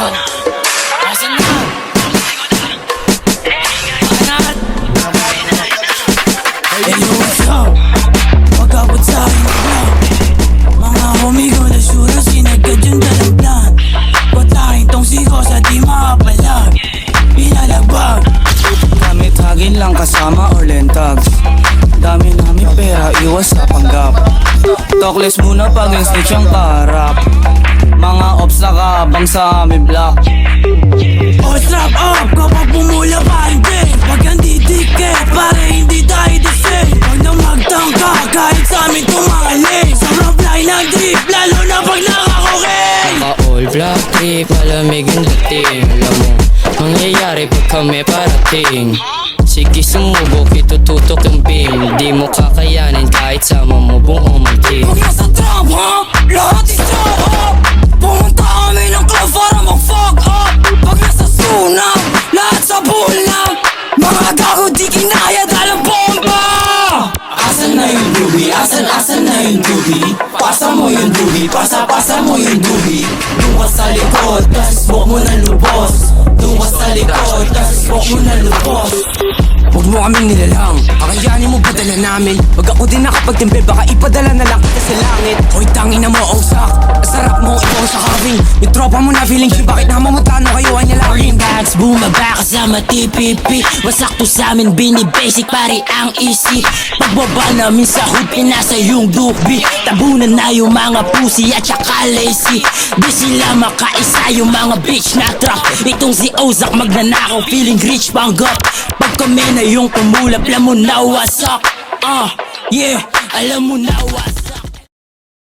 Asan na? Anat? Hey, what's up? Pagkabot sa akin na vlog. Mga homie ko na sura sinagad yung dalagdan. Patakin tong siko sa di makapalag. Pinalagbag gamit hagin lang kasama or lentags. Dami namin pera, iwas sa panggap. Talkless muna pag yung snitch ang kaharap. Mga ops nakabang sa aming block. Oh, strap up kapag pumula pa hindi. Pag hindi dikit, pare hindi tayo disay. Huwag na magtangka kahit sa amin tumali. Sarap line ng drip, lalo na pag nakakoking. All black trip, malamig yung dating. Alam mo, mangyayari pag kami parating. Sige sumubok, itututok yung beam. Di mo kakayanin kahit sama mo buong mag-team. Pag nasa trap ha, lahat is trap up. Pumunta kami ng club para mag-fuck up. Pag nasa sunap, lahat sa bulang. Mga gago di kinaya dahil ang bomba. Asan na yung doobie? Asan na yung doobie? Pasa mo yung doobie, pasa mo yung doobie. Doon ka sa likod, tas buhok mo na lubos. Doon ka sa likod, tas buhok mo na lubos. Huwag mo kaming nilalang, kakayanin mo padala namin. Pag ako din nakapagtimpe, baka ipadala na lang kita sa langit. Hoy tangin na mo, ausak, sarap mo ikaw sa carving. Yung tropa mo na feeling siya, bakit namamutano kayo ay nalangin? Bags, bumaba kasama TPP. Wasakto sa amin, bini-basic, pare ang easy. Pagbaba namin sa hood, pinasa yung dubi. Tabunan na yung mga pussy at saka lazy. Di sila makaisa yung mga bitch na trap. Itong si Ozak magnanakaw, feeling rich panggap. Pag kami na yung tumulap, alam mo na wasak. Yeah, alam mo na wasak.